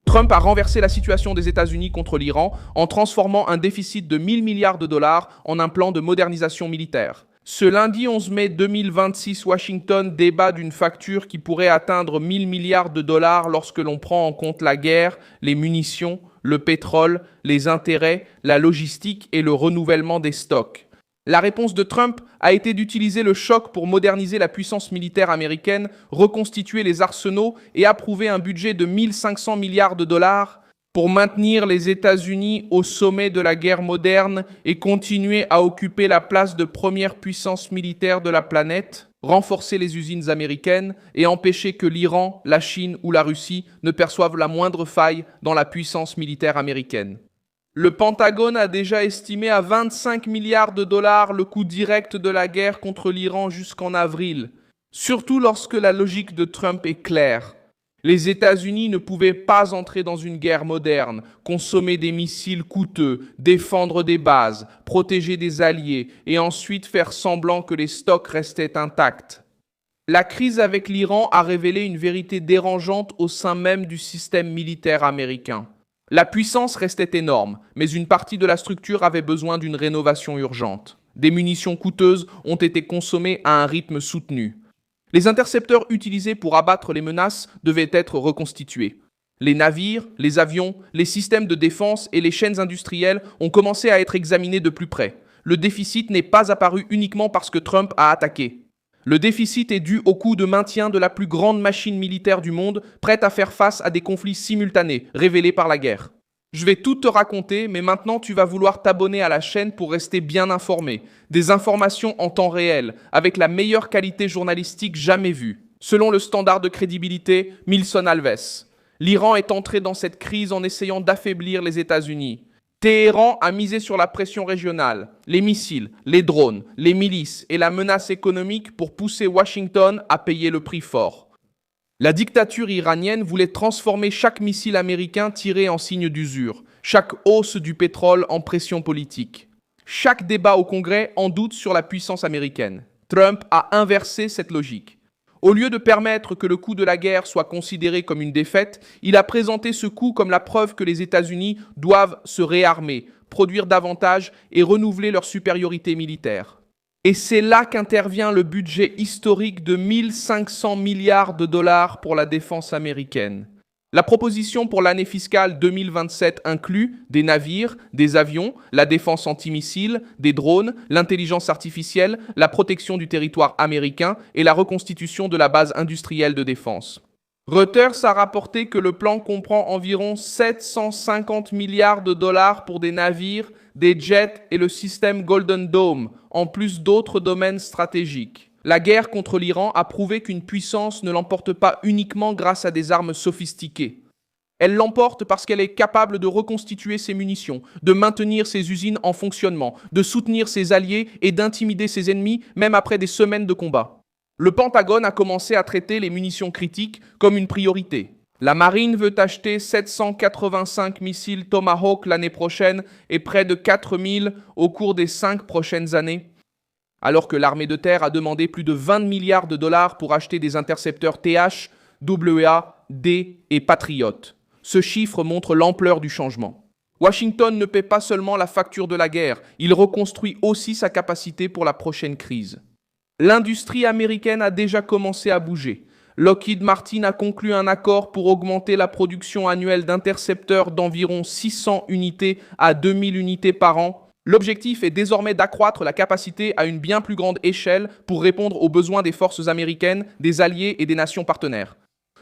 Trump a renversé la situation des États-Unis contre l'Iran en transformant un déficit de 1 000 milliards de dollars en un plan de modernisation militaire. Ce lundi 11 mai 2026, Washington débat d'une facture qui pourrait atteindre 1 000 milliards de dollars lorsque l'on prend en compte la guerre, les munitions, le pétrole, les intérêts, la logistique et le renouvellement des stocks. La réponse de Trump a été d'utiliser le choc pour moderniser la puissance militaire américaine, reconstituer les arsenaux et approuver un budget de 1 500 milliards de dollars pour maintenir les États-Unis au sommet de la guerre moderne et continuer à occuper la place de première puissance militaire de la planète, renforcer les usines américaines et empêcher que l'Iran, la Chine ou la Russie ne perçoivent la moindre faille dans la puissance militaire américaine. Le Pentagone a déjà estimé à 25 milliards de dollars le coût direct de la guerre contre l'Iran jusqu'en avril, surtout lorsque la logique de Trump est claire. Les États-Unis ne pouvaient pas entrer dans une guerre moderne, consommer des missiles coûteux, défendre des bases, protéger des alliés et ensuite faire semblant que les stocks restaient intacts. La crise avec l'Iran a révélé une vérité dérangeante au sein même du système militaire américain. La puissance restait énorme, mais une partie de la structure avait besoin d'une rénovation urgente. Des munitions coûteuses ont été consommées à un rythme soutenu. Les intercepteurs utilisés pour abattre les menaces devaient être reconstitués. Les navires, les avions, les systèmes de défense et les chaînes industrielles ont commencé à être examinés de plus près. Le déficit n'est pas apparu uniquement parce que Trump a attaqué. Le déficit est dû au coût de maintien de la plus grande machine militaire du monde, prête à faire face à des conflits simultanés, révélés par la guerre. Je vais tout te raconter, mais maintenant tu vas vouloir t'abonner à la chaîne pour rester bien informé. Des informations en temps réel, avec la meilleure qualité journalistique jamais vue. Selon le standard de crédibilité, Milson Alves. L'Iran est entré dans cette crise en essayant d'affaiblir les États-Unis. Téhéran a misé sur la pression régionale, les missiles, les drones, les milices et la menace économique pour pousser Washington à payer le prix fort. La dictature iranienne voulait transformer chaque missile américain tiré en signe d'usure, chaque hausse du pétrole en pression politique. Chaque débat au Congrès en doute sur la puissance américaine. Trump a inversé cette logique. Au lieu de permettre que le coût de la guerre soit considéré comme une défaite, il a présenté ce coût comme la preuve que les États-Unis doivent se réarmer, produire davantage et renouveler leur supériorité militaire. Et c'est là qu'intervient le budget historique de 1 500 milliards de dollars pour la défense américaine. La proposition pour l'année fiscale 2027 inclut des navires, des avions, la défense antimissile, des drones, l'intelligence artificielle, la protection du territoire américain et la reconstitution de la base industrielle de défense. Reuters a rapporté que le plan comprend environ 750 milliards de dollars pour des navires, des jets et le système Golden Dome, en plus d'autres domaines stratégiques. La guerre contre l'Iran a prouvé qu'une puissance ne l'emporte pas uniquement grâce à des armes sophistiquées. Elle l'emporte parce qu'elle est capable de reconstituer ses munitions, de maintenir ses usines en fonctionnement, de soutenir ses alliés et d'intimider ses ennemis même après des semaines de combat. Le Pentagone a commencé à traiter les munitions critiques comme une priorité. La marine veut acheter 785 missiles Tomahawk l'année prochaine et près de 4000 au cours des 5 prochaines années. Alors que l'armée de terre a demandé plus de 20 milliards de dollars pour acheter des intercepteurs TH, WA, D et Patriot. Ce chiffre montre l'ampleur du changement. Washington ne paie pas seulement la facture de la guerre, il reconstruit aussi sa capacité pour la prochaine crise. L'industrie américaine a déjà commencé à bouger. Lockheed Martin a conclu un accord pour augmenter la production annuelle d'intercepteurs d'environ 600 unités à 2000 unités par an. L'objectif est désormais d'accroître la capacité à une bien plus grande échelle pour répondre aux besoins des forces américaines, des alliés et des nations partenaires.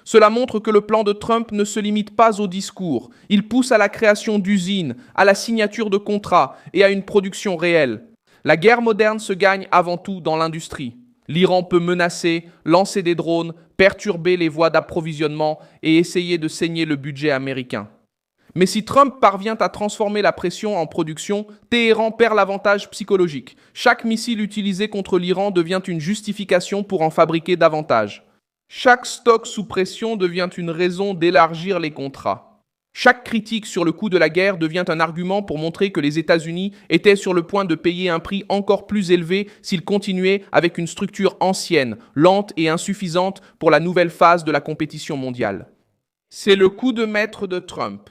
Cela montre que le plan de Trump ne se limite pas au discours. Il pousse à la création d'usines, à la signature de contrats et à une production réelle. La guerre moderne se gagne avant tout dans l'industrie. L'Iran peut menacer, lancer des drones, perturber les voies d'approvisionnement et essayer de saigner le budget américain. Mais si Trump parvient à transformer la pression en production, Téhéran perd l'avantage psychologique. Chaque missile utilisé contre l'Iran devient une justification pour en fabriquer davantage. Chaque stock sous pression devient une raison d'élargir les contrats. Chaque critique sur le coût de la guerre devient un argument pour montrer que les États-Unis étaient sur le point de payer un prix encore plus élevé s'ils continuaient avec une structure ancienne, lente et insuffisante pour la nouvelle phase de la compétition mondiale. C'est le coup de maître de Trump.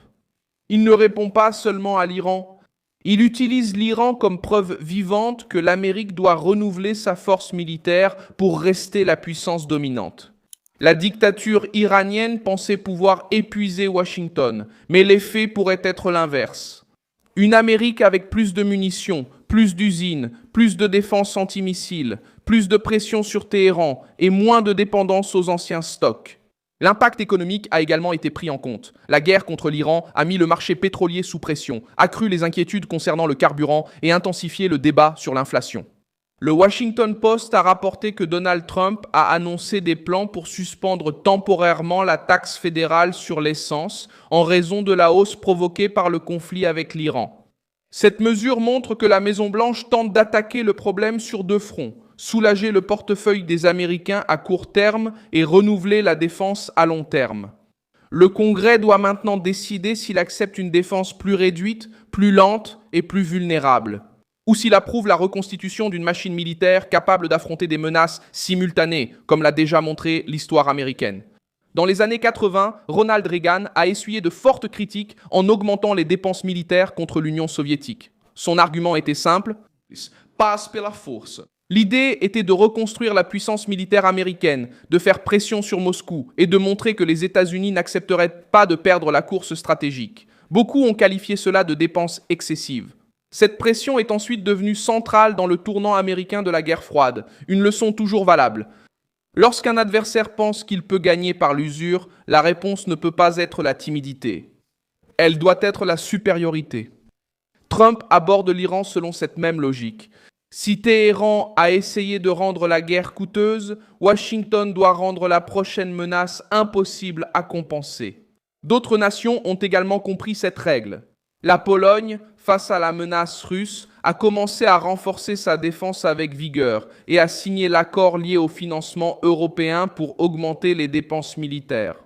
Il ne répond pas seulement à l'Iran, il utilise l'Iran comme preuve vivante que l'Amérique doit renouveler sa force militaire pour rester la puissance dominante. La dictature iranienne pensait pouvoir épuiser Washington, mais les faits pourraient être l'inverse. Une Amérique avec plus de munitions, plus d'usines, plus de défense antimissile, plus de pression sur Téhéran et moins de dépendance aux anciens stocks. L'impact économique a également été pris en compte. La guerre contre l'Iran a mis le marché pétrolier sous pression, accru les inquiétudes concernant le carburant et intensifié le débat sur l'inflation. Le Washington Post a rapporté que Donald Trump a annoncé des plans pour suspendre temporairement la taxe fédérale sur l'essence en raison de la hausse provoquée par le conflit avec l'Iran. Cette mesure montre que la Maison-Blanche tente d'attaquer le problème sur deux fronts: soulager le portefeuille des Américains à court terme et renouveler la défense à long terme. Le Congrès doit maintenant décider s'il accepte une défense plus réduite, plus lente et plus vulnérable, ou s'il approuve la reconstitution d'une machine militaire capable d'affronter des menaces simultanées, comme l'a déjà montré l'histoire américaine. Dans les années 80, Ronald Reagan a essuyé de fortes critiques en augmentant les dépenses militaires contre l'Union soviétique. Son argument était simple: passe par la force. L'idée était de reconstruire la puissance militaire américaine, de faire pression sur Moscou et de montrer que les États-Unis n'accepteraient pas de perdre la course stratégique. Beaucoup ont qualifié cela de dépenses excessives. Cette pression est ensuite devenue centrale dans le tournant américain de la guerre froide, une leçon toujours valable. Lorsqu'un adversaire pense qu'il peut gagner par l'usure, la réponse ne peut pas être la timidité. Elle doit être la supériorité. Trump aborde l'Iran selon cette même logique. Si Téhéran a essayé de rendre la guerre coûteuse, Washington doit rendre la prochaine menace impossible à compenser. D'autres nations ont également compris cette règle. La Pologne, face à la menace russe, a commencé à renforcer sa défense avec vigueur et a signé l'accord lié au financement européen pour augmenter les dépenses militaires.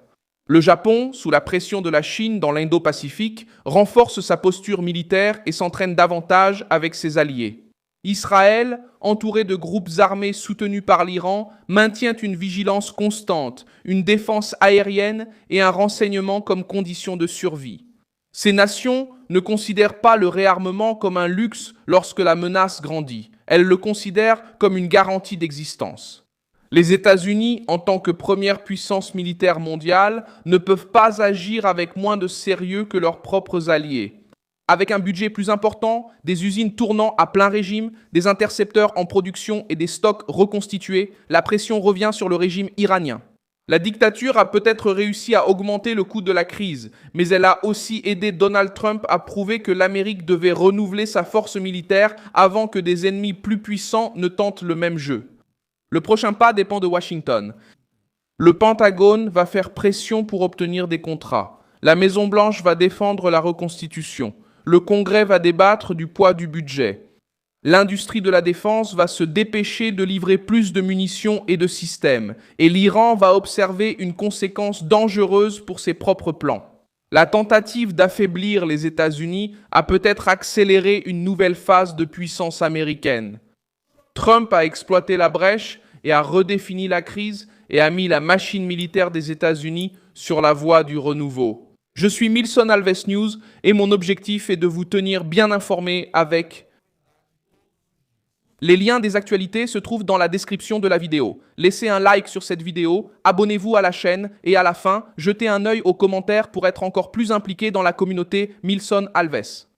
Le Japon, sous la pression de la Chine dans l'Indo-Pacifique, renforce sa posture militaire et s'entraîne davantage avec ses alliés. Israël, entouré de groupes armés soutenus par l'Iran, maintient une vigilance constante, une défense aérienne et un renseignement comme condition de survie. Ces nations ne considèrent pas le réarmement comme un luxe lorsque la menace grandit. Elles le considèrent comme une garantie d'existence. Les États-Unis, en tant que première puissance militaire mondiale, ne peuvent pas agir avec moins de sérieux que leurs propres alliés. Avec un budget plus important, des usines tournant à plein régime, des intercepteurs en production et des stocks reconstitués, la pression revient sur le régime iranien. La dictature a peut-être réussi à augmenter le coût de la crise, mais elle a aussi aidé Donald Trump à prouver que l'Amérique devait renouveler sa force militaire avant que des ennemis plus puissants ne tentent le même jeu. Le prochain pas dépend de Washington. Le Pentagone va faire pression pour obtenir des contrats. La Maison-Blanche va défendre la reconstitution. Le Congrès va débattre du poids du budget. L'industrie de la défense va se dépêcher de livrer plus de munitions et de systèmes, et l'Iran va observer une conséquence dangereuse pour ses propres plans. La tentative d'affaiblir les États-Unis a peut-être accéléré une nouvelle phase de puissance américaine. Trump a exploité la brèche et a redéfini la crise et a mis la machine militaire des États-Unis sur la voie du renouveau. Je suis Milson Alves News et mon objectif est de vous tenir bien informés avec... Les liens des actualités se trouvent dans la description de la vidéo. Laissez un like sur cette vidéo, abonnez-vous à la chaîne et à la fin, jetez un œil aux commentaires pour être encore plus impliqué dans la communauté Milson Alves.